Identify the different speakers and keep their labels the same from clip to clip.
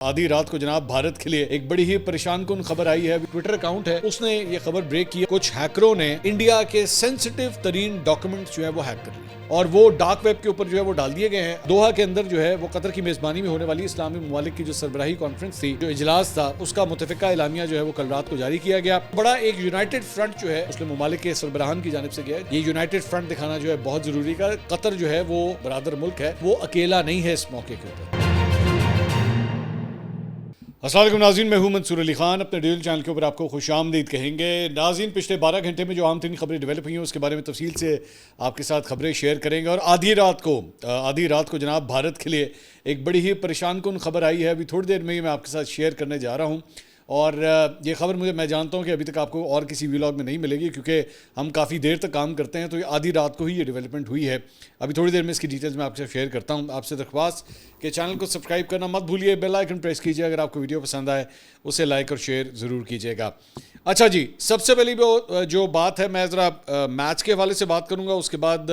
Speaker 1: آدھی رات کو جناب بھارت کے لیے ایک بڑی ہی پریشان کن خبر آئی ہے. ٹویٹر اکاؤنٹ ہے اس نے یہ خبر بریک کی. کچھ ہیکروں نے انڈیا کے سینسٹیو ترین ڈاکومنٹس جو ہے وہ ہیک کر لیے اور وہ ڈارک ویب کے اوپر جو ہے وہ ڈال دیے گئے ہیں. دوحہ کے اندر جو ہے وہ قطر کی میزبانی میں ہونے والی اسلامی ممالک کی جو سربراہی کانفرنس تھی, جو اجلاس تھا, اس کا متفقہ اعلامیہ جو ہے وہ کل رات کو جاری کیا گیا. بڑا ایک یونائٹڈ فرنٹ جو ہے مسلم ممالک کے سربراہان کی جانب سے گیا. یہ یونائٹڈ فرنٹ دکھانا جو ہے بہت ضروری ہے. قطر جو ہے وہ برادر ملک ہے, وہ اکیلا نہیں ہے اس موقع کے اوپر. السلام علیکم ناظرین, میں ہوں منصور علی خان. اپنے ڈیجیٹل چینل کے اوپر آپ کو خوش آمدید کہیں گے. ناظرین, پچھلے 12 گھنٹے میں جو عام ترین خبریں ڈیولپ ہوئی ہیں اس کے بارے میں تفصیل سے آپ کے ساتھ خبریں شیئر کریں گے. اور آدھی رات کو جناب بھارت کے لیے ایک بڑی ہی پریشان کن خبر آئی ہے. ابھی تھوڑی دیر میں ہی میں آپ کے ساتھ شیئر کرنے جا رہا ہوں. اور یہ خبر میں جانتا ہوں کہ ابھی تک آپ کو اور کسی ویلاگ میں نہیں ملے گی, کیونکہ ہم کافی دیر تک کام کرتے ہیں. تو یہ آدھی رات کو ہی یہ ڈیولپمنٹ ہوئی ہے. ابھی تھوڑی دیر میں اس کی ڈیٹیلز میں آپ سے شیئر کرتا ہوں. آپ سے درخواست کہ چینل کو سبسکرائب کرنا مت بھولیے, بیل آئیکن پریس کیجیے. اگر آپ کو ویڈیو پسند آئے اسے لائک اور شیئر ضرور کیجیے گا. اچھا جی, سب سے پہلی جو بات ہے, میں ذرا میچ کے حوالے سے بات کروں گا. اس کے بعد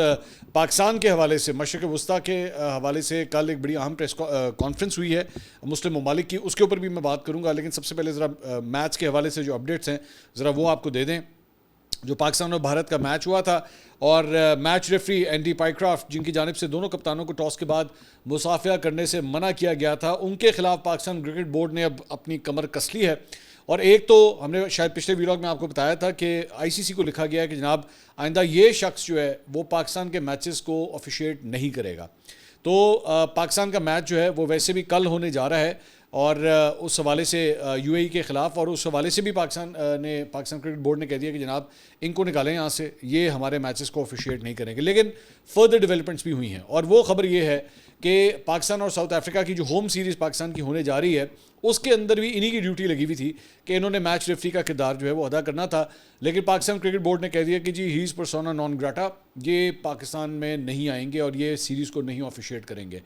Speaker 1: پاکستان کے حوالے سے, مشرق وسطیٰ کے حوالے سے کل ایک بڑی اہم پریس کانفرنس ہوئی ہے مسلم ممالک کی, اس کے اوپر بھی میں بات کروں گا. لیکن سب سے پہلے ذرا میچ کے حوالے سے جو اپڈیٹس ہیں ذرا وہ آپ کو دے دیں. جو پاکستان اور بھارت کا میچ ہوا تھا, اور میچ ریفری اینڈی پائیکرافٹ, جن کی جانب سے دونوں کپتانوں کو ٹاس کے بعد مصافحہ کرنے سے منع کیا گیا تھا, ان کے خلاف پاکستان کرکٹ بورڈ نے اب اپنی کمر کس لی ہے. اور ایک تو ہم نے شاید پچھلے ویلاگ میں آپ کو بتایا تھا کہ آئی سی سی کو لکھا گیا ہے کہ جناب آئندہ یہ شخص جو ہے وہ پاکستان کے میچز کو آفیشیٹ نہیں کرے گا. تو پاکستان کا میچ جو ہے وہ ویسے بھی کل ہونے جا رہا ہے, اور اس حوالے سے یو اے ای کے خلاف, اور اس حوالے سے بھی پاکستان کرکٹ بورڈ نے کہہ دیا کہ جناب ان کو نکالیں یہاں سے, یہ ہمارے میچز کو آفیشیٹ نہیں کریں گے. لیکن فردر ڈیولپمنٹس بھی ہوئی ہیں, اور وہ خبر یہ ہے کہ پاکستان اور ساؤتھ افریقہ کی جو ہوم سیریز پاکستان کی ہونے جا رہی ہے, اس کے اندر بھی انہی کی ڈیوٹی لگی ہوئی تھی کہ انہوں نے میچ ریفری کا کردار جو ہے وہ ادا کرنا تھا. لیکن پاکستان کرکٹ بورڈ نے کہہ دیا کہ جی ہی از پرسونا نان گراٹا, یہ پاکستان میں نہیں آئیں گے اور یہ سیریز کو نہیں آفیشیٹ کریں گے.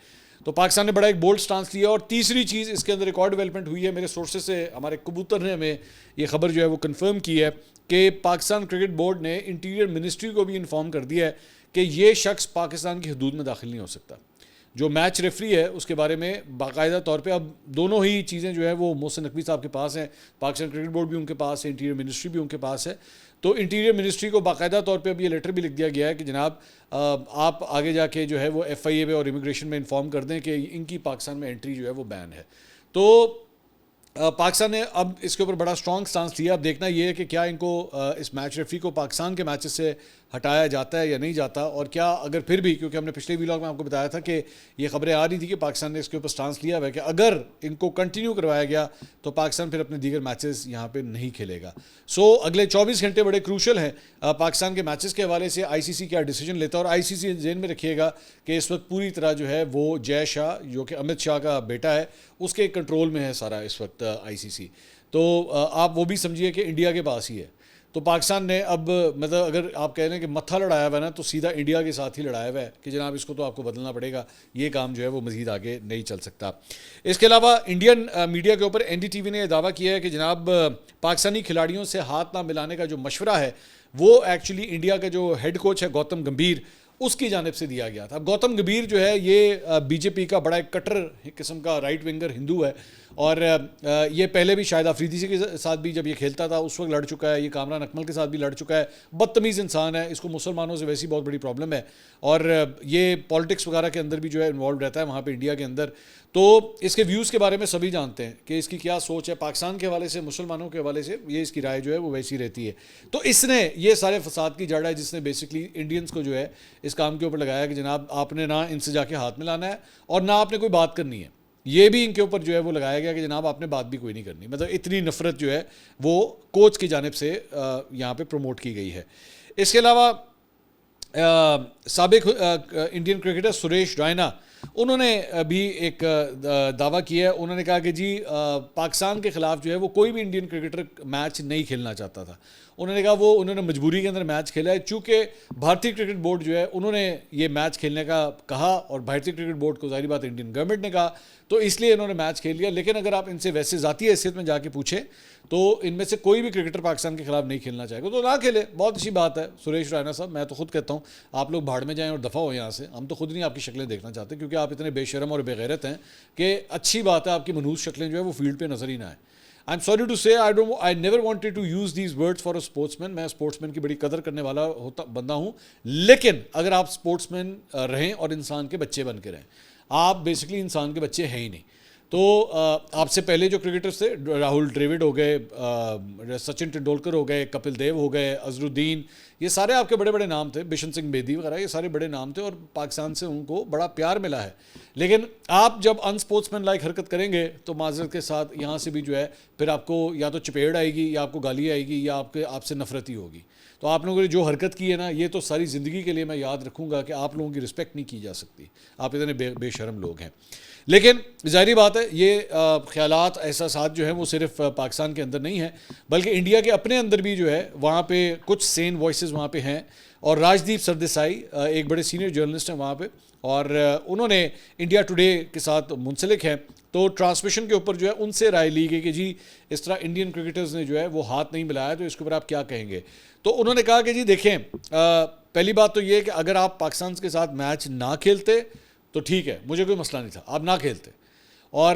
Speaker 1: تو پاکستان نے بڑا ایک بولڈ سٹانس لیا. اور تیسری چیز اس کے اندر ایک اور ڈیولپمنٹ ہوئی ہے, میرے سورسز سے, ہمارے کبوتر نے ہمیں یہ خبر جو ہے وہ کنفرم کی ہے کہ پاکستان کرکٹ بورڈ نے انٹیریئر منسٹری کو بھی انفارم کر دیا ہے کہ یہ شخص پاکستان کی حدود میں داخل نہیں ہو سکتا. جو میچ ریفری ہے اس کے بارے میں باقاعدہ طور پہ اب دونوں ہی چیزیں جو ہے وہ محسن نقوی صاحب کے پاس ہیں, پاکستان کرکٹ بورڈ بھی ان کے پاس ہے, انٹیریئر منسٹری بھی ان کے پاس ہے. تو انٹیریئر منسٹری کو باقاعدہ طور پہ اب یہ لیٹر بھی لکھ دیا گیا ہے کہ جناب آپ آگے جا کے جو ہے وہ ایف آئی اے میں اور امیگریشن میں انفارم کر دیں کہ ان کی پاکستان میں انٹری جو ہے وہ بین ہے. تو پاکستان نے اب اس کے اوپر بڑا اسٹرانگ سٹانس لیا. اب دیکھنا یہ ہے کہ کیا ان کو اس میچ ریفری کو پاکستان کے میچز سے ہٹایا جاتا ہے یا نہیں جاتا, اور کیا اگر پھر بھی, کیونکہ ہم نے پچھلے ویلاگ میں آپ کو بتایا تھا کہ یہ خبریں آ رہی تھی کہ پاکستان نے اس کے اوپر سٹانس لیا ہوا ہے کہ اگر ان کو کنٹینیو کروایا گیا تو پاکستان پھر اپنے دیگر میچز یہاں پہ نہیں کھیلے گا. سو اگلے 24 گھنٹے بڑے کروشل ہیں پاکستان کے میچز کے حوالے سے. آئی سی سی کیا ڈیسیجن لیتا ہے, اور آئی سی سی ذہن میں رکھیے گا کہ اس وقت پوری طرح جو ہے وہ جے شاہ, جو کہ امت شاہ کا بیٹا ہے, اس کے کنٹرول میں ہے سارا اس وقت آئی سی سی. تو آپ وہ بھی سمجھیے کہ انڈیا کے پاس ہی ہے. تو پاکستان نے اب مطلب اگر آپ کہہ رہے ہیں کہ متھا لڑایا ہوا ہے نا, تو سیدھا انڈیا کے ساتھ ہی لڑایا ہوا ہے کہ جناب اس کو تو آپ کو بدلنا پڑے گا, یہ کام جو ہے وہ مزید آگے نہیں چل سکتا. اس کے علاوہ انڈین میڈیا کے اوپر این ڈی ٹی وی نے یہ دعویٰ کیا ہے کہ جناب پاکستانی کھلاڑیوں سے ہاتھ نہ ملانے کا جو مشورہ ہے وہ ایکچولی انڈیا کا جو ہیڈ کوچ ہے گوتم گمبھیر, اس کی جانب سے دیا گیا تھا. گوتم گمبھیر جو ہے یہ بی جے پی کا بڑا ایک کٹر قسم کا رائٹ ونگر ہندو ہے, اور یہ پہلے بھی شاہد آفریدی کے ساتھ بھی جب یہ کھیلتا تھا اس وقت لڑ چکا ہے, یہ کامران اکمل کے ساتھ بھی لڑ چکا ہے. بدتمیز انسان ہے, اس کو مسلمانوں سے ویسی بہت بڑی پرابلم ہے, اور یہ پالیٹکس وغیرہ کے اندر بھی جو ہے انوالو رہتا ہے وہاں پہ انڈیا کے اندر. تو اس کے ویوز کے بارے میں سبھی جانتے ہیں کہ اس کی کیا سوچ ہے پاکستان کے حوالے سے, مسلمانوں کے حوالے سے, یہ اس کی رائے جو ہے وہ ویسی رہتی ہے. تو اس نے یہ سارے فساد کی جڑ ہے جس نے بیسکلی انڈینز کو جو ہے اس کام کے اوپر لگایا کہ جناب آپ نے نہ ان سے جا کے ہاتھ ملانا ہے اور نہ آپ نے کوئی بات کرنی ہے. یہ بھی ان کے اوپر جو ہے وہ لگایا گیا کہ جناب آپ نے بات بھی کوئی نہیں کرنی. مطلب اتنی نفرت جو ہے وہ کوچ کی جانب سے یہاں پہ پروموٹ کی گئی ہے. اس کے علاوہ سابق انڈین کرکٹر سریش رائنا, انہوں نے بھی ایک دعویٰ کیا ہے. انہوں نے کہا کہ جی پاکستان کے خلاف جو ہے وہ کوئی بھی انڈین کرکٹر میچ نہیں کھیلنا چاہتا تھا. انہوں نے کہا انہوں نے مجبوری کے اندر میچ کھیلا ہے, چونکہ بھارتی کرکٹ بورڈ جو ہے انہوں نے یہ میچ کھیلنے کا کہا, اور بھارتی کرکٹ بورڈ کو ظاہری بات انڈین گورنمنٹ نے کہا, تو اس لیے انہوں نے میچ کھیل لیا. لیکن اگر آپ ان سے ویسے ذاتی حیثیت میں جا کے پوچھیں تو ان میں سے کوئی بھی کرکٹر پاکستان کے خلاف نہیں کھیلنا چاہے گا تو نہ کھیلے. بہت اچھی بات ہے سریش رائنا صاحب, میں تو خود کہتا ہوں آپ لوگ بھاڑ میں جائیں اور دفعہ ہو یہاں سے, ہم تو خود نہیں آپ کی شکلیں دیکھنا چاہتے کیونکہ آپ اتنے بے شرم اور بے غیرت ہیں کہ اچھی بات ہے آپ کی منحوس شکلیں جو ہے وہ فیلڈ پہ نظر ہی نہ آئیں. I am sorry to say I never wanted to use these words for a sportsman. میں اسپورٹس مین کی بڑی قدر کرنے والا بندہ ہوں, لیکن اگر آپ اسپورٹس مین رہیں اور انسان کے بچے بن کے رہیں, آپ بیسکلی انسان کے بچے ہیں ہی نہیں. تو آپ سے پہلے جو کرکٹرز تھے, راہل ڈریوڈ ہو گئے, سچن ٹنڈولکر ہو گئے, کپل دیو ہو گئے, اظہر الدین, یہ سارے آپ کے بڑے بڑے نام تھے, بشن سنگھ بیدی وغیرہ, یہ سارے بڑے نام تھے اور پاکستان سے ان کو بڑا پیار ملا ہے. لیکن آپ جب ان اسپورٹس مین لائک حرکت کریں گے تو معذرت کے ساتھ یہاں سے بھی جو ہے پھر آپ کو یا تو چپیڑ آئے گی یا آپ کو گالی آئے گی یا آپ سے نفرت ہی ہوگی. تو آپ لوگوں نے جو حرکت کی ہے نا, یہ تو ساری زندگی کے لیے میں یاد رکھوں گا کہ آپ لوگوں کی رسپیکٹ نہیں کی جا سکتی, آپ اتنے بے شرم لوگ ہیں. لیکن ظاہری بات ہے یہ خیالات احساسات جو ہیں وہ صرف پاکستان کے اندر نہیں ہیں بلکہ انڈیا کے اپنے اندر بھی جو ہے وہاں پہ کچھ سین وائسز وہاں پہ ہیں. اور راجدیپ سردیسائی ایک بڑے سینئر جرنلسٹ ہیں وہاں پہ, اور انہوں نے انڈیا ٹوڈے کے ساتھ منسلک ہیں. تو ٹرانسمیشن کے اوپر جو ہے ان سے رائے لی گئی کہ جی اس طرح انڈین کرکٹرز نے جو ہے وہ ہاتھ نہیں ملایا تو اس کے اوپر آپ کیا کہیں گے. تو انہوں نے کہا کہ جی دیکھیں, پہلی بات تو یہ کہ اگر آپ پاکستان کے ساتھ میچ نہ کھیلتے تو ٹھیک ہے, مجھے کوئی مسئلہ نہیں تھا, آپ نہ کھیلتے, اور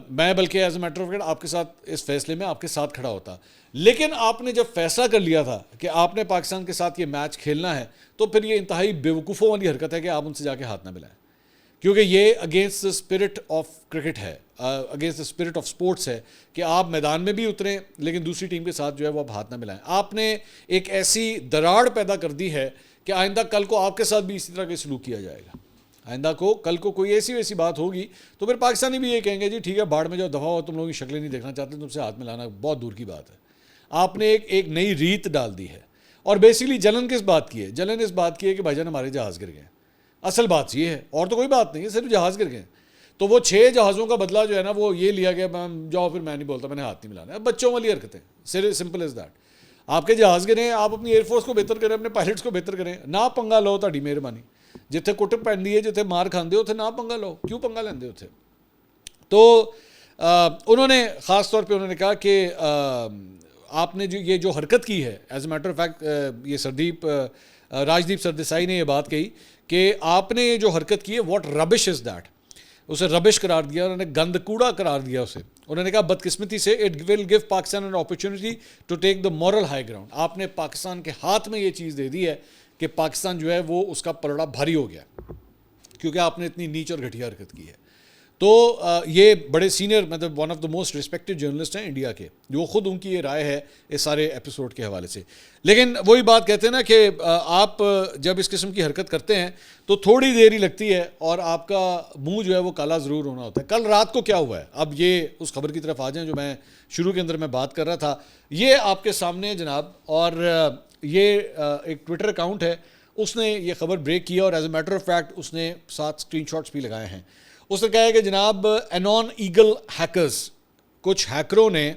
Speaker 1: میں بلکہ as a matter of fact آپ کے ساتھ اس فیصلے میں آپ کے ساتھ کھڑا ہوتا. لیکن آپ نے جب فیصلہ کر لیا تھا کہ آپ نے پاکستان کے ساتھ یہ میچ کھیلنا ہے تو پھر یہ انتہائی بیوقوفوں والی حرکت ہے کہ آپ ان سے جا کے ہاتھ نہ ملائیں, کیونکہ یہ against the spirit of cricket ہے, against the spirit of sports ہے کہ آپ میدان میں بھی اتریں لیکن دوسری ٹیم کے ساتھ جو ہے وہ آپ ہاتھ نہ ملائیں. آپ نے ایک ایسی دراڑ پیدا کر دی ہے کہ آئندہ کل کو آپ کے ساتھ بھی اسی طرح کے سلوک کیا جائے گا. آئندہ کو کل کو کوئی ایسی ویسی بات ہوگی تو پھر پاکستانی بھی یہ کہیں گے جی ٹھیک ہے بھاڑ میں جو دفعہ ہو, تم لوگوں کی شکلیں نہیں دیکھنا چاہتے, تم سے ہاتھ ملانا بہت دور کی بات ہے. آپ نے ایک نئی ریت ڈال دی ہے. اور بیسیکلی جلن کس بات کی ہے؟ جلن اس بات کی ہے کہ بھائی جان ہمارے جہاز گر گئے. اصل بات یہ ہے, اور تو کوئی بات نہیں ہے, صرف جہاز گر گئے. تو وہ 6 جہازوں کا بدلہ جو ہے نا وہ یہ لیا گیا, جاؤ پھر میں نہیں بولتا, میں نے ہاتھ نہیں ملانا. بچوں والی حرکتیں, سمپل از دیٹ. آپ کے جہاز گرے, آپ اپنی ایئر فورس کو بہتر کریں, اپنے پائلٹس کو بہتر کریں, نہ پنگا لو, تہاڈی مہربانی. جتھے کٹ پہنتی ہے, جتھے مار کھاندے اتنے نہ پنگا لو, کیوں پنگا لیندے اتنے. تو انہوں نے خاص طور پہ انہوں نے کہا کہ آپ نے یہ جو حرکت کی ہے, as a matter of fact یہ راجدیپ سردیسائی نے یہ بات کہی کہ آپ نے یہ جو حرکت کی ہے, واٹ ربش از دیٹ, اسے ربش قرار دیا, انہوں نے گند کوڑا قرار دیا اسے. انہوں نے کہا بدقسمتی سے it will give Pakistan an opportunity to take the moral high ground. آپ نے پاکستان کے ہاتھ میں یہ چیز دے دی ہے کہ پاکستان جو ہے وہ اس کا پلڑا بھاری ہو گیا کیونکہ آپ نے اتنی نیچ اور گھٹیا حرکت کی ہے. تو یہ بڑے سینئر مطلب one of the most respected journalist ہیں انڈیا کے, جو خود ان کی یہ رائے ہے اس سارے ایپیسوڈ کے حوالے سے. لیکن وہی بات کہتے ہیں نا کہ آپ جب اس قسم کی حرکت کرتے ہیں تو تھوڑی دیر ہی لگتی ہے اور آپ کا منہ جو ہے وہ کالا ضرور ہونا ہوتا ہے. کل رات کو کیا ہوا ہے, اب یہ اس خبر کی طرف آ جائیں جو میں شروع کے اندر میں بات کر رہا تھا. یہ آپ کے سامنے جناب, اور یہ ایک ٹویٹر اکاؤنٹ ہے, اس نے یہ خبر بریک کیا اور as a matter of fact اس نے 7 اسکرین شاٹس بھی لگائے ہیں. اس نے کہا ہے کہ جناب انون ایگل ہیکرز, کچھ ہیکروں نے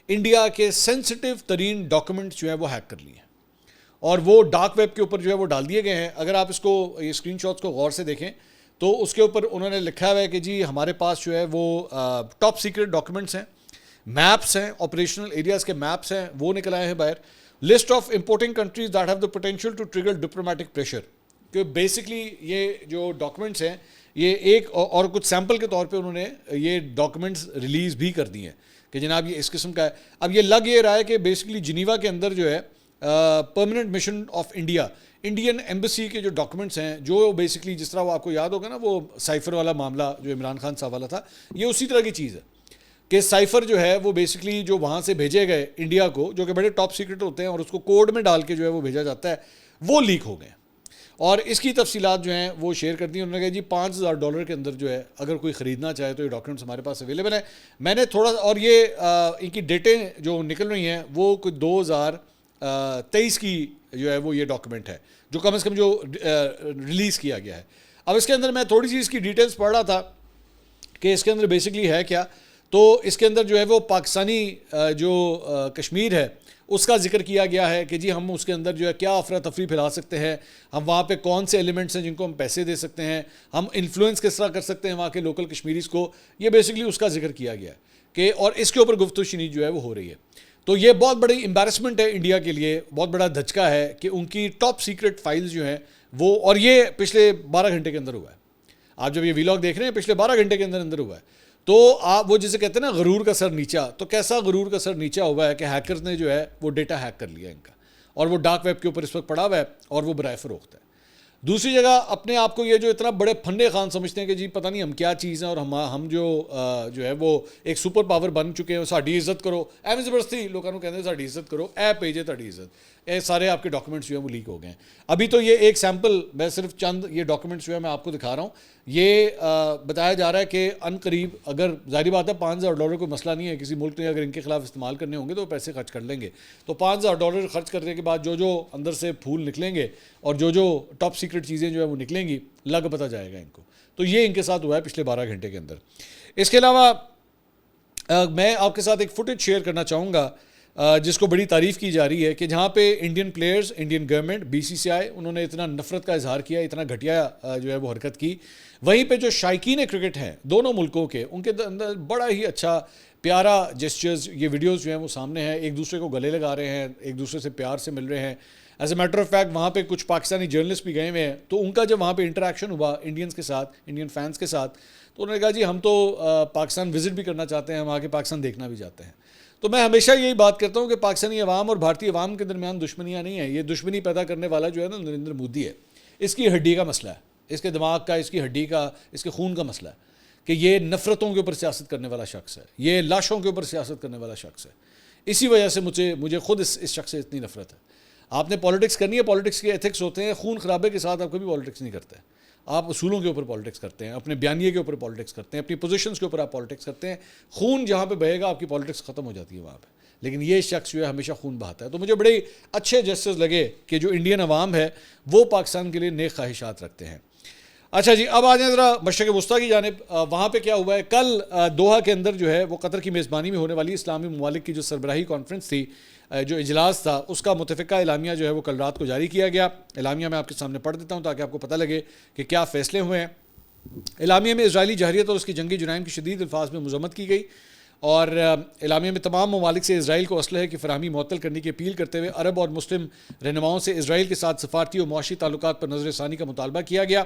Speaker 1: انڈیا کے سینسٹیو ترین ڈاکومنٹس جو ہے وہ ہیک کر لیے ہیں اور وہ ڈارک ویب کے اوپر جو ہے وہ ڈال دیے گئے ہیں. اگر آپ اس کو یہ اسکرین شاٹس کو غور سے دیکھیں تو اس کے اوپر انہوں نے لکھا ہوا ہے کہ جی ہمارے پاس جو ہے وہ ٹاپ سیکرٹ ڈاکومنٹس ہیں, میپس ہیں, آپریشنل ایریاز کے میپس ہیں, وہ نکل آئے ہیں باہر. List of importing countries that have the potential to trigger diplomatic pressure, کہ بیسکلی یہ جو ڈاکومنٹس ہیں یہ ایک اور کچھ سیمپل کے طور پہ انہوں نے یہ ڈاکومنٹس ریلیز بھی کر دی ہیں کہ جناب یہ اس قسم کا ہے. اب یہ لگ یہ رہا ہے کہ بیسکلی جنیوا کے اندر جو ہے permanent mission of India, Indian embassy کے جو ڈاکومنٹس ہیں, جو بیسکلی جس طرح وہ آپ کو یاد ہوگا نا وہ سائفر والا معاملہ جو عمران خان صاحب والا تھا, یہ اسی طرح کی چیز ہے کہ سائفر جو ہے وہ بیسکلی جو وہاں سے بھیجے گئے انڈیا کو, جو کہ بڑے ٹاپ سیکرٹ ہوتے ہیں اور اس کو کوڈ میں ڈال کے جو ہے وہ بھیجا جاتا ہے, وہ لیک ہو گئے. اور اس کی تفصیلات جو ہیں وہ شیئر کر دی. انہوں نے کہا جی $5,000 کے اندر جو ہے اگر کوئی خریدنا چاہے تو یہ ڈاکومنٹس ہمارے پاس اویلیبل ہیں. میں نے تھوڑا اور یہ ان کی ڈیٹیں جو نکل رہی ہیں وہ کوئی 2023 کی جو ہے وہ یہ ڈاکومنٹ ہے جو کم از کم جو ریلیز کیا گیا ہے. اب اس کے اندر میں تھوڑی سی اس کی ڈیٹیلز پڑھ رہا تھا کہ اس کے اندر بیسکلی ہے کیا, تو اس کے اندر جو ہے وہ پاکستانی جو کشمیر ہے اس کا ذکر کیا گیا ہے کہ جی ہم اس کے اندر جو ہے کیا افراتفری پھیلا سکتے ہیں، ہم وہاں پہ کون سے ایلیمنٹس ہیں جن کو ہم پیسے دے سکتے ہیں، ہم انفلوئنس کس طرح کر سکتے ہیں وہاں کے لوکل کشمیریز کو. یہ بیسکلی اس کا ذکر کیا گیا ہے کہ اور اس کے اوپر گفتگو شنید جو ہے وہ ہو رہی ہے. تو یہ بہت بڑی امبیرسمنٹ ہے انڈیا کے لیے، بہت بڑا دھچکا ہے کہ ان کی ٹاپ سیکرٹ فائلز جو ہیں وہ، اور یہ پچھلے 12 گھنٹے کے اندر ہوا ہے. آپ جب یہ ویلاگ دیکھ رہے ہیں پچھلے 12 گھنٹے کے اندر ہوا ہے. تو آپ وہ جسے کہتے ہیں نا غرور کا سر نیچا، تو کیسا غرور کا سر نیچا ہوا ہے کہ ہیکرز نے جو ہے وہ ڈیٹا ہیک کر لیا ان کا، اور وہ ڈارک ویب کے اوپر اس وقت پڑا ہوا ہے اور وہ برائے فروخت ہے. دوسری جگہ اپنے آپ کو یہ جو اتنا بڑے فندے خان سمجھتے ہیں کہ جی پتہ نہیں ہم کیا چیز ہیں، اور ہم جو ہے وہ ایک سپر پاور بن چکے ہیں، ساڑی عزت کرو، ایویں زبردستی لوگوں کہتے ہیں ساڑی عزت کرو، اے پیجے تاڑی عزت، اے سارے آپ کے ڈاکومنٹس جو ہیں وہ لیک ہو گئے ہیں. ابھی تو یہ ایک سیمپل، میں صرف چند یہ ڈاکومنٹس جو ہے میں آپ کو دکھا رہا ہوں. یہ بتایا جا رہا ہے کہ ان قریب، اگر ظاہری بات ہے $5,000 کوئی مسئلہ نہیں ہے، کسی ملک نے اگر ان کے خلاف استعمال کرنے ہوں گے تو وہ پیسے خرچ کر لیں گے. تو $5,000 خرچ کرنے کے بعد جو اندر سے پھول نکلیں گے اور جو ٹاپ سیکرٹ چیزیں جو ہے وہ نکلیں گی، لگ پتہ جائے گا ان کو. تو یہ ان کے ساتھ ہوا ہے پچھلے 12 گھنٹے کے اندر. اس کے علاوہ میں آپ کے ساتھ ایک فوٹیج شیئر کرنا چاہوں گا جس کو بڑی تعریف کی جا رہی ہے کہ جہاں پہ Indian players, Indian government, BCCI، انہوں نے اتنا نفرت کا اظہار کیا، اتنا گھٹیا جو ہے وہ حرکت کی. وہیں پہ جو شائقین کرکٹ ہیں دونوں ملکوں کے، ان کے اندر بڑا ہی اچھا پیارا جیسچرز، یہ ویڈیوز جو ہیں وہ سامنے ہیں، ایک دوسرے کو گلے لگا رہے ہیں، ایک دوسرے سے پیار سے مل رہے ہیں. As a matter of fact وہاں پہ کچھ پاکستانی جرنلسٹ بھی گئے ہوئے ہیں، تو ان کا جب وہاں پہ انٹریکشن ہوا انڈینز کے ساتھ، انڈین فینس کے ساتھ، تو انہوں نے کہا جی ہم تو پاکستان وزٹ بھی کرنا چاہتے ہیں، وہاں کے پاکستان دیکھنا بھی چاہتے ہیں. تو میں ہمیشہ یہی بات کرتا ہوں کہ پاکستانی عوام اور بھارتی عوام کے درمیان دشمنیاں نہیں ہیں. یہ دشمنی پیدا کرنے والا جو ہے نا نریندر مودی ہے. اس کی ہڈی کا مسئلہ ہے، اس کے دماغ کا، اس کی ہڈی کا، اس کے خون کا مسئلہ ہے کہ یہ نفرتوں کے اوپر سیاست کرنے والا شخص ہے، یہ لاشوں کے اوپر سیاست کرنے والا شخص ہے. اسی وجہ سے مجھے خود اس شخص سے اتنی نفرت ہے. آپ نے پالیٹکس کرنی ہے، پالیٹکس کے ایتھکس ہوتے ہیں، خون خرابے کے ساتھ آپ کبھی پالیٹکس نہیں کرتے. آپ اصولوں کے اوپر پالیٹکس کرتے ہیں، اپنے بیانیے کے اوپر پالیٹکس کرتے ہیں، اپنی پوزیشنز کے اوپر آپ پالیٹکس کرتے ہیں. خون جہاں پہ بہے گا آپ کی پالیٹکس ختم ہو جاتی ہے وہاں پہ. لیکن یہ شخص جو ہے ہمیشہ خون بہاتا ہے. تو مجھے بڑے اچھے جسٹس لگے کہ جو انڈین عوام ہے وہ پاکستان کے لیے نیک خواہشات رکھتے ہیں. اچھا جی، اب آ جائیں ذرا مشرق وسطیٰ کی جانب. وہاں پہ کیا ہوا ہے، کل دوحہ کے اندر جو ہے وہ قطر کی میزبانی میں ہونے والی اسلامی ممالک کی جو سربراہی کانفرنس تھی، جو اجلاس تھا، اس کا متفقہ اعلامیہ جو ہے وہ کل رات کو جاری کیا گیا. اعلامیہ میں آپ کے سامنے پڑھ دیتا ہوں تاکہ آپ کو پتہ لگے کہ کیا فیصلے ہوئے ہیں. اعلامیہ میں اسرائیلی جارحیت اور اس کی جنگی جرائم کی شدید الفاظ میں مذمت کی گئی، اور اعلامیہ میں تمام ممالک سے اسرائیل کو اسلحے کی فراہمی معطل کرنے کی اپیل کرتے ہوئے عرب اور مسلم رہنماؤں سے اسرائیل کے ساتھ سفارتی اور معاشی تعلقات پر نظر ثانی کا مطالبہ کیا گیا.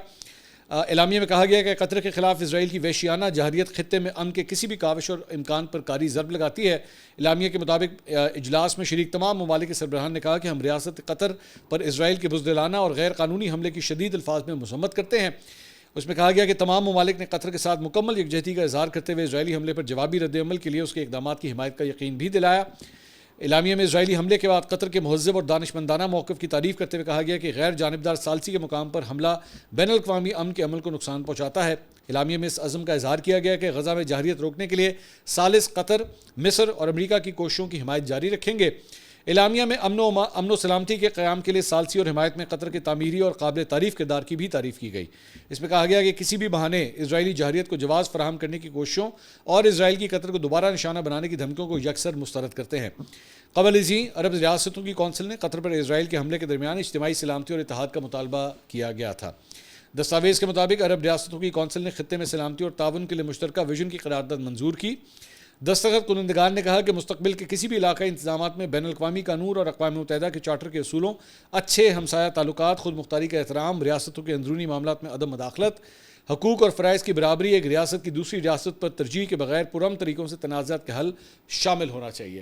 Speaker 1: اعلامیہ میں کہا گیا کہ قطر کے خلاف اسرائیل کی وحشیانہ جارحیت خطے میں امن کے کسی بھی کاوش اور امکان پر کاری ضرب لگاتی ہے. اعلامیہ کے مطابق اجلاس میں شریک تمام ممالک کے سربراہان نے کہا کہ ہم ریاست قطر پر اسرائیل کے بزدلانہ اور غیر قانونی حملے کی شدید الفاظ میں مذمت کرتے ہیں. اس میں کہا گیا کہ تمام ممالک نے قطر کے ساتھ مکمل یکجہتی کا اظہار کرتے ہوئے اسرائیلی حملے پر جوابی رد عمل کے لیے اس کے اقدامات کی حمایت کا یقین بھی دلایا. اعلامیہ میں اسرائیلی حملے کے بعد قطر کے مہذب اور دانشمندانہ موقف کی تعریف کرتے ہوئے کہا گیا کہ غیر جانبدار ثالثی کے مقام پر حملہ بین الاقوامی امن کے عمل کو نقصان پہنچاتا ہے. اعلامیہ میں اس عزم کا اظہار کیا گیا کہ غزہ میں جارحیت روکنے کے لیے ثالث قطر، مصر اور امریکہ کی کوششوں کی حمایت جاری رکھیں گے. اعلامیہ میں امن و سلامتی کے قیام کے لیے ثالثی اور حمایت میں قطر کے تعمیری اور قابل تعریف کردار کی بھی تعریف کی گئی. اس میں کہا گیا کہ کسی بھی بہانے اسرائیلی جارحیت کو جواز فراہم کرنے کی کوششوں اور اسرائیل کی قطر کو دوبارہ نشانہ بنانے کی دھمکیوں کو یکسر مسترد کرتے ہیں. قبل ازیں عرب ریاستوں کی کونسل نے قطر پر اسرائیل کے حملے کے درمیان اجتماعی سلامتی اور اتحاد کا مطالبہ کیا گیا تھا. دستاویز کے مطابق عرب ریاستوں کی کونسل نے خطے میں سلامتی اور تعاون کے لیے مشترکہ ویژن کی قرارداد منظور کی. دستخط کنندگان نے کہا کہ مستقبل کے کسی بھی علاقائی انتظامات میں بین الاقوامی قانون اور اقوام متحدہ کے چارٹر کے اصولوں، اچھے ہمسایہ تعلقات، خود مختاری کا احترام، ریاستوں کے اندرونی معاملات میں عدم مداخلت، حقوق اور فرائض کی برابری، ایک ریاست کی دوسری ریاست پر ترجیح کے بغیر پرامن طریقوں سے تنازعات کا حل شامل ہونا چاہیے.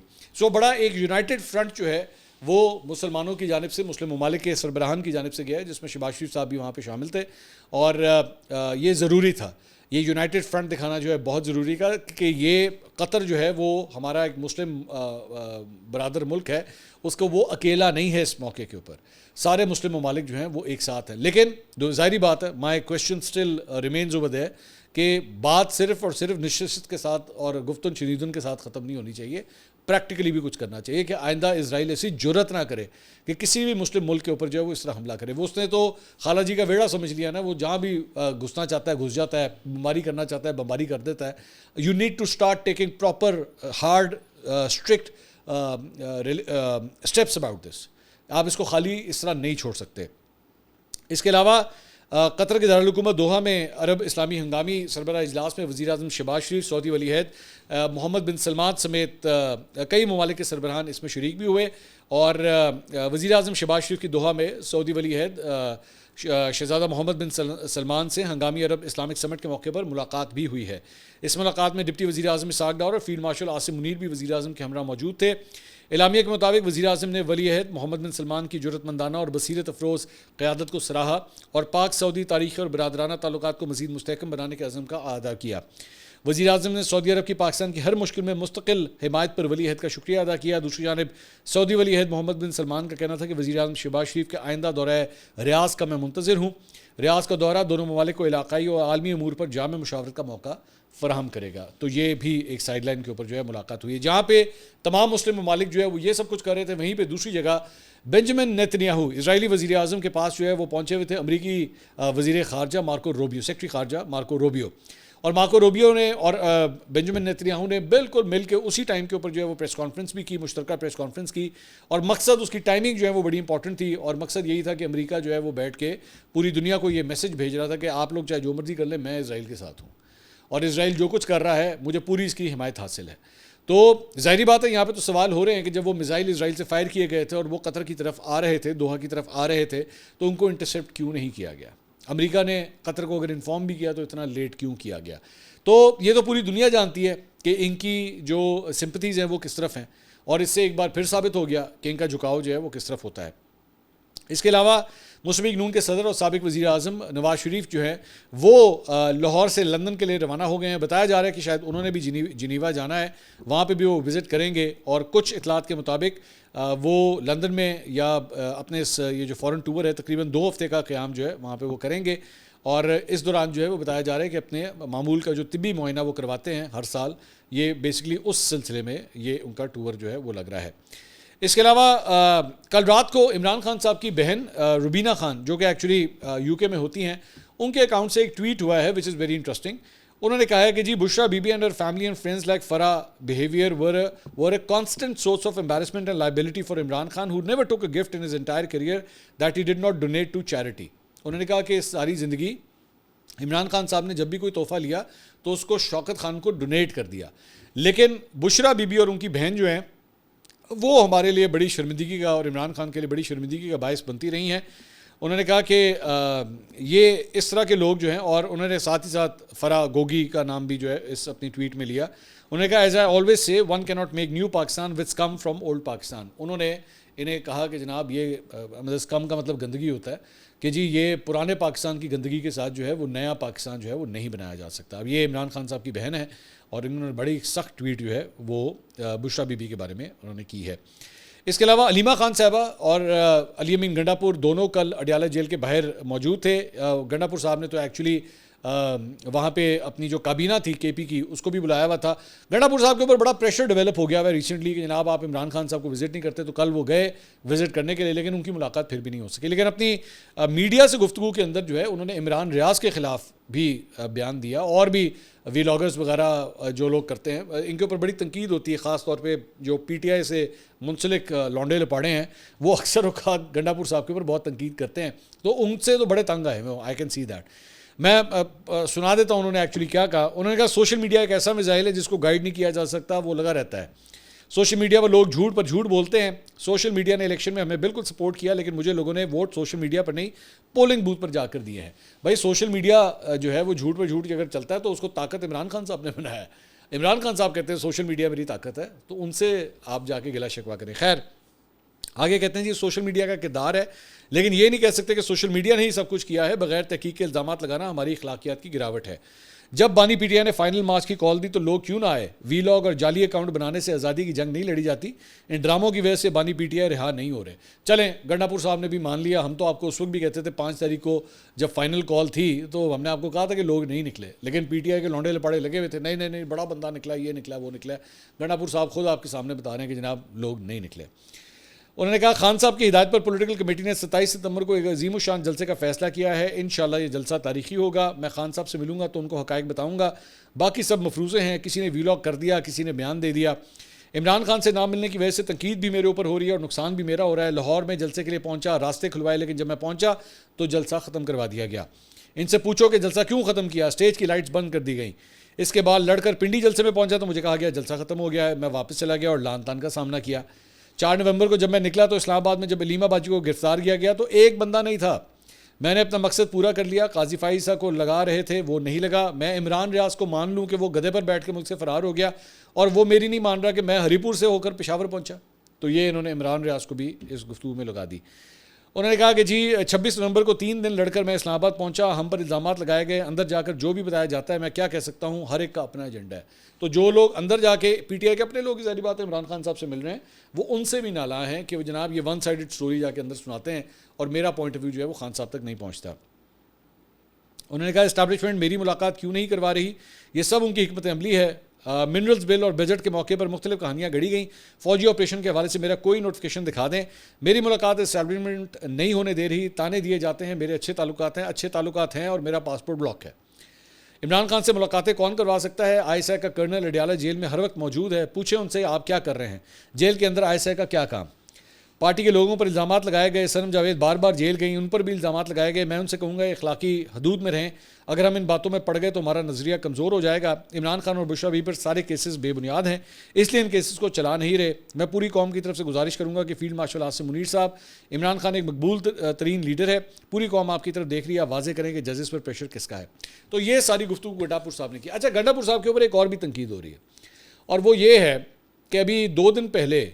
Speaker 1: بڑا ایک یونائٹڈ فرنٹ جو ہے وہ مسلمانوں کی جانب سے، مسلم ممالک کے سربراہان کی جانب سے گیا ہے، جس میں شہباز شریف صاحب بھی وہاں پہ شامل تھے. اور یہ ضروری تھا، یہ یونائٹڈ فرنٹ دکھانا جو ہے بہت ضروری تھا کہ یہ قطر جو ہے وہ ہمارا ایک مسلم برادر ملک ہے، اس کو وہ اکیلا نہیں ہے. اس موقع کے اوپر سارے مسلم ممالک جو ہیں وہ ایک ساتھ ہیں. لیکن ظاہری بات ہے، my question still remains over there کہ بات صرف اور صرف نشست کے ساتھ اور گفتن شنیدن کے ساتھ ختم نہیں ہونی چاہیے، پریکٹیکلی بھی کچھ کرنا چاہیے کہ آئندہ اسرائیل ایسی جرت نہ کرے کہ کسی بھی مسلم ملک کے اوپر جو ہے وہ اس طرح حملہ کرے۔ وہ اس نے تو خالہ جی کا ویڑا سمجھ لیا نا، وہ جہاں بھی گھسنا چاہتا ہے گھس جاتا ہے، بمباری کرنا چاہتا ہے بمباری کر دیتا ہے۔ You need to start taking proper hard strict steps about this. آپ اس کو خالی اس طرح نہیں چھوڑ سکتے۔ اس کے علاوہ قطر کے دارالحکومت دوحہ میں عرب اسلامی ہنگامی سربراہ اجلاس میں وزیر اعظم شہباز شریف، سعودی ولی عہد محمد بن سلمان سمیت کئی ممالک کے سربراہان اس میں شریک بھی ہوئے، اور وزیر اعظم شہباز شریف کی دوحہ میں سعودی ولی عہد شہزادہ محمد بن سلمان سے ہنگامی عرب اسلامک سمٹ کے موقع پر ملاقات بھی ہوئی ہے۔ اس ملاقات میں ڈپٹی وزیر اعظم اسحاق ڈار اور فیلڈ مارشل عاصم منیر بھی وزیر اعظم کے ہمراہ موجود تھے۔ اعلامیہ کے مطابق وزیر اعظم نے ولی عہد محمد بن سلمان کی جرأت مندانہ اور بصیرت افروز قیادت کو سراہا اور پاک سعودی تاریخی اور برادرانہ تعلقات کو مزید مستحکم بنانے کے عزم کا اعادہ کیا۔ وزیر اعظم نے سعودی عرب کی پاکستان کی ہر مشکل میں مستقل حمایت پر ولی عہد کا شکریہ ادا کیا۔ دوسری جانب سعودی ولی عہد محمد بن سلمان کا کہنا تھا کہ وزیر اعظم شہباز شریف کے آئندہ دورہ ریاض کا میں منتظر ہوں۔ ریاض کا دورہ دونوں ممالک کو علاقائی اور عالمی امور پر جامع مشاورت کا موقع فراہم کرے گا۔ تو یہ بھی ایک سائیڈ لائن کے اوپر جو ہے ملاقات ہوئی ہے، جہاں پہ تمام مسلم ممالک جو ہے وہ یہ سب کچھ کر رہے تھے، وہیں پہ دوسری جگہ بنجمن نیتنیاہو اسرائیلی وزیر اعظم کے پاس جو ہے وہ پہنچے ہوئے تھے امریکی وزیر خارجہ مارکو روبیو، سیکرٹری خارجہ مارکو روبیو، اور مارکو روبیو نے اور بنجمن نیتنیاہو نے بالکل مل کے اسی ٹائم کے اوپر جو ہے وہ پریس کانفرنس بھی کی، مشترکہ پریس کانفرنس کی، اور مقصد اس کی ٹائمنگ جو ہے وہ بڑی امپورٹنٹ تھی، اور مقصد یہی تھا کہ امریکہ جو ہے وہ بیٹھ کے پوری دنیا کو یہ میسج بھیج رہا تھا کہ آپ لوگ چاہے جو مرضی کر لیں، میں اسرائیل کے ساتھ ہوں، اور اسرائیل جو کچھ کر رہا ہے مجھے پوری اس کی حمایت حاصل ہے۔ تو ظاہری بات ہے یہاں پہ تو سوال ہو رہے ہیں کہ جب وہ میزائل اسرائیل سے فائر کیے گئے تھے اور وہ قطر کی طرف آ رہے تھے، دوحہ کی طرف آ رہے تھے، تو ان کو انٹرسیپٹ کیوں نہیں کیا گیا؟ امریکہ نے قطر کو اگر انفارم بھی کیا تو اتنا لیٹ کیوں کیا گیا؟ تو یہ تو پوری دنیا جانتی ہے کہ ان کی جو سمپتھیز ہیں وہ کس طرف ہیں، اور اس سے ایک بار پھر ثابت ہو گیا کہ ان کا جھکاؤ جو ہے وہ کس طرف ہوتا ہے۔ اس کے علاوہ مسلم لیگ نون کے صدر اور سابق وزیر اعظم نواز شریف جو ہے وہ لاہور سے لندن کے لیے روانہ ہو گئے ہیں۔ بتایا جا رہا ہے کہ شاید انہوں نے بھی جنیوا جانا ہے، وہاں پہ بھی وہ وزٹ کریں گے، اور کچھ اطلاعات کے مطابق وہ لندن میں یا اپنے یہ جو فورن ٹور ہے تقریباً 2 ہفتے کا قیام جو ہے وہاں پہ وہ کریں گے، اور اس دوران جو ہے وہ بتایا جا رہا ہے کہ اپنے معمول کا جو طبی معائنہ وہ کرواتے ہیں ہر سال، یہ بیسکلی اس سلسلے میں یہ ان کا ٹور جو ہے وہ لگ رہا ہے۔ اس کے علاوہ کل رات کو عمران خان صاحب کی بہن روبینہ خان، جو کہ ایکچولی یو کے میں ہوتی ہیں، ان کے اکاؤنٹ سے ایک ٹویٹ ہوا ہے وچ از ویری انٹرسٹنگ۔ انہوں نے کہا ہے کہ جی Bushra Bibi and her family and friends like Farah behaviour were a constant source of embarrassment and liability for Imran Khan, who never took a gift in his entire career that he did not donate to charity۔ انہوں نے کہا کہ ساری زندگی عمران خان صاحب نے جب بھی کوئی تحفہ لیا تو اس کو شوکت خان کو ڈونیٹ کر دیا، لیکن بشرا بی بی اور ان کی بہن جو ہیں وہ ہمارے لیے بڑی شرمندگی کا اور عمران خان کے لیے بڑی شرمندگی کا باعث بنتی رہی ہیں۔ انہوں نے کہا کہ یہ اس طرح کے لوگ جو ہیں، اور انہوں نے ساتھ ہی ساتھ فرح گوگی کا نام بھی جو ہے اس اپنی ٹویٹ میں لیا۔ انہوں نے کہا as I always say one can not make new Pakistan which come from old Pakistan. انہوں نے انہیں کہا کہ جناب یہ کم کا مطلب گندگی ہوتا ہے کہ جی یہ پرانے پاکستان کی گندگی کے ساتھ جو ہے وہ نیا پاکستان جو ہے وہ نہیں بنایا جا سکتا۔ اب یہ عمران خان صاحب کی بہن ہے، اور انہوں نے بڑی سخت ٹویٹ جو ہے وہ بشرا بی بی کے بارے میں انہوں نے کی ہے۔ اس کے علاوہ علیمہ خان صاحبہ اور علی امین گنڈا پور دونوں کل اڈیالہ جیل کے باہر موجود تھے۔ گنڈا پور صاحب نے تو ایکچولی وہاں پہ اپنی جو کابینہ تھی کے پی کی اس کو بھی بلایا ہوا تھا۔ گنڈا پور صاحب کے اوپر بڑا پریشر ڈیولپ ہو گیا ہوا ہے ریسنٹلی کہ جناب آپ عمران خان صاحب کو وزٹ نہیں کرتے، تو کل وہ گئے وزٹ کرنے کے لیے، لیکن ان کی ملاقات پھر بھی نہیں ہو سکی۔ لیکن اپنی میڈیا سے گفتگو کے اندر جو ہے انہوں نے عمران ریاض کے خلاف بھی بیان دیا، اور بھی ویلاگرز وغیرہ جو لوگ کرتے ہیں ان کے اوپر بڑی تنقید ہوتی ہے، خاص طور پہ جو پی ٹی آئی سے منسلک لونڈے لپاڑے ہیں وہ اکثر اوقات گنڈا پور صاحب کے اوپر بہت تنقید کرتے ہیں، تو ان سے تو بڑے تنگ آئے ہوئے، آئی کین سی دیٹ۔ میں سنا دیتا ہوں انہوں نے ایکچولی کیا کہا۔ انہوں نے کہا سوشل میڈیا ایک ایسا میزائل ہے جس کو گائیڈ نہیں کیا جا سکتا، وہ لگا رہتا ہے۔ سوشل میڈیا پر لوگ جھوٹ پر جھوٹ بولتے ہیں۔ سوشل میڈیا نے الیکشن میں ہمیں بالکل سپورٹ کیا، لیکن مجھے لوگوں نے ووٹ سوشل میڈیا پر نہیں پولنگ بوتھ پر جا کر دیے ہیں۔ بھائی سوشل میڈیا جو ہے وہ جھوٹ پر جھوٹ اگر چلتا ہے تو اس کو طاقت عمران خان صاحب نے بنایا ہے۔ عمران خان صاحب کہتے ہیں سوشل میڈیا میری طاقت ہے، تو ان سے آپ جا کے گلا شکوا کریں۔ خیر آگے کہتے ہیں جی سوشل میڈیا کا کردار ہے، لیکن یہ نہیں کہہ سکتے کہ سوشل میڈیا نے ہی سب کچھ کیا ہے۔ بغیر تحقیق کے الزامات لگانا ہماری اخلاقیات کی گراوٹ ہے۔ جب بانی پی ٹی آئی نے فائنل مارچ کی کال دی تو لوگ کیوں نہ آئے؟ وی لاگ اور جعلی اکاؤنٹ بنانے سے آزادی کی جنگ نہیں لڑی جاتی، ان ڈراموں کی وجہ سے بانی پی ٹی آئی رہا نہیں ہو رہے۔ چلیں، گنڈا پور صاحب نے بھی مان لیا، ہم تو آپ کو اس وقت بھی کہتے تھے 5 تاریخ کو جب فائنل کال تھی تو ہم نے آپ کو کہا تھا کہ لوگ نہیں نکلے، لیکن پی ٹی آئی کے لونڈے لپاڑے لگے ہوئے تھے، نہیں بڑا بندہ نکلا، یہ نکلا وہ نکلا۔ گنڈا پور صاحب خود آپ کے سامنے بتا رہے ہیں کہ جناب لوگ نہیں نکلے۔ انہوں نے کہا خان صاحب کی ہدایت پر پولیٹیکل کمیٹی نے 27 ستمبر کو ایک عظیم الشان جلسے کا فیصلہ کیا ہے، انشاءاللہ یہ جلسہ تاریخی ہوگا، میں خان صاحب سے ملوں گا تو ان کو حقائق بتاؤں گا، باقی سب مفروضے ہیں، کسی نے ویلاگ کر دیا، کسی نے بیان دے دیا۔ عمران خان سے نہ ملنے کی وجہ سے تنقید بھی میرے اوپر ہو رہی ہے اور نقصان بھی میرا ہو رہا ہے۔ لاہور میں جلسے کے لیے پہنچا، راستے کھلوائے، لیکن جب میں پہنچا تو جلسہ ختم کروا دیا گیا۔ ان سے پوچھو کہ جلسہ کیوں ختم کیا؟ اسٹیج کی لائٹس بند کر دی گئیں۔ اس کے بعد لڑ کر پنڈی جلسے میں پہنچا تو مجھے کہا گیا جلسہ ختم ہو گیا ہے، میں واپس چلا گیا اور لان تان کا سامنا کیا۔ 4 نومبر کو جب میں نکلا تو اسلام آباد میں جب علیمہ باجی کو گرفتار کیا گیا تو ایک بندہ نہیں تھا، میں نے اپنا مقصد پورا کر لیا۔ قاضی فائزہ کو لگا رہے تھے، وہ نہیں لگا۔ میں عمران ریاض کو مان لوں کہ وہ گدھے پر بیٹھ کے مجھ سے فرار ہو گیا اور وہ میری نہیں مان رہا کہ میں ہری پور سے ہو کر پشاور پہنچا، تو یہ انہوں نے عمران ریاض کو بھی اس گفتگو میں لگا دی۔ انہوں نے کہا کہ جی 26 نومبر کو 3 دن لڑ کر میں اسلام آباد پہنچا، ہم پر الزامات لگائے گئے، اندر جا کر جو بھی بتایا جاتا ہے میں کیا کہہ سکتا ہوں، ہر ایک کا اپنا ایجنڈا ہے۔ تو جو لوگ اندر جا کے پی ٹی آئی کے اپنے لوگ ظاہری بات ہے عمران خان صاحب سے مل رہے ہیں، وہ ان سے بھی نالاں ہیں کہ وہ جناب یہ ون سائیڈڈ سٹوری جا کے اندر سناتے ہیں اور میرا پوائنٹ آف ویو جو ہے وہ خان صاحب تک نہیں پہنچتا۔ انہوں نے کہا اسٹیبلشمنٹ میری ملاقات کیوں نہیں کروا رہی، یہ سب ان کی حکمت عملی ہے۔ منرلز بل اور بجٹ کے موقع پر مختلف کہانیاں گھڑی گئیں، فوجی آپریشن کے حوالے سے میرا کوئی نوٹیفیکیشن دکھا دیں، میری ملاقات اسٹیبلشمنٹ نہیں ہونے دے رہی، تانے دیے جاتے ہیں، میرے اچھے تعلقات ہیں اور میرا پاسپورٹ بلاک ہے۔ عمران خان سے ملاقاتیں کون کروا سکتا ہے؟ آئی ایس آئی کا کرنل اڈیالہ جیل میں ہر وقت موجود ہے، پوچھیں ان سے آپ کیا کر رہے ہیں، جیل کے اندر آئی ایس آئی کا کیا کام؟ پارٹی کے لوگوں پر الزامات لگائے گئے، سنم جاوید بار بار جیل گئیں، ان پر بھی الزامات لگائے گئے، میں ان سے کہوں گا اخلاقی حدود میں رہیں، اگر ہم ان باتوں میں پڑ گئے تو ہمارا نظریہ کمزور ہو جائے گا۔ عمران خان اور بشرا بی پر سارے کیسز بے بنیاد ہیں، اس لیے ان کیسز کو چلا نہیں رہے۔ میں پوری قوم کی طرف سے گزارش کروں گا کہ فیلڈ مارشل عاصم منیر صاحب، عمران خان ایک مقبول ترین لیڈر ہے، پوری قوم آپ کی طرف دیکھ رہی ہے، واضح کریں کہ ججز پر پریشر کس کا ہے۔ تو یہ ساری گفتگو گنڈا پور صاحب نے کی۔ اچھا، گنڈا پور صاحب کے اوپر ایک اور بھی تنقید ہو رہی ہے اور وہ یہ ہے کہ ابھی 2 دن پہلے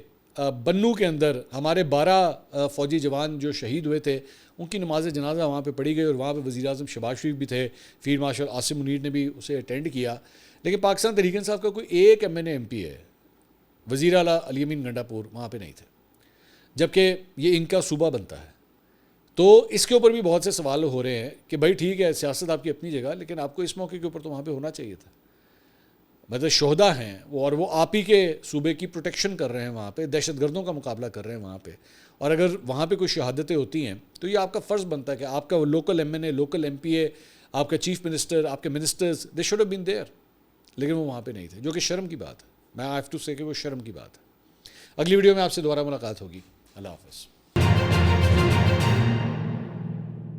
Speaker 1: بنو کے اندر ہمارے 12 فوجی جوان جو شہید ہوئے تھے ان کی نماز جنازہ وہاں پہ پڑھی گئی اور وہاں پہ وزیر اعظم شہباز شریف بھی تھے، فیلڈ مارشل عاصم منیر نے بھی اسے اٹینڈ کیا، لیکن پاکستان تحریک انصاف کا کوئی ایک M N A M P ہے، وزیر اعلیٰ علی امین گنڈا پور وہاں پہ نہیں تھے، جبکہ یہ ان کا صوبہ بنتا ہے۔ تو اس کے اوپر بھی بہت سے سوال ہو رہے ہیں کہ بھائی ٹھیک ہے سیاست آپ کی اپنی جگہ، لیکن آپ کو اس موقع کے اوپر تو وہاں پہ ہونا چاہیے تھا۔ مطلب شہدا ہیں اور وہ آپ ہی کے صوبے کی پروٹیکشن کر رہے ہیں، وہاں پہ دہشت گردوں کا مقابلہ کر رہے ہیں وہاں پہ، اور اگر وہاں پہ کوئی شہادتیں ہوتی ہیں تو یہ آپ کا فرض بنتا ہے کہ آپ کا وہ لوکل ایم این اے، لوکل ایم پی اے، آپ کا چیف منسٹر، آپ کے ministers, they should have been there, لیکن وہ وہاں پہ نہیں تھے، جو کہ شرم کی بات ہے۔ میں آئی ہیو ٹو سے کہ وہ شرم کی بات ہے۔ اگلی ویڈیو میں آپ سے دوبارہ ملاقات ہوگی۔ اللہ حافظ۔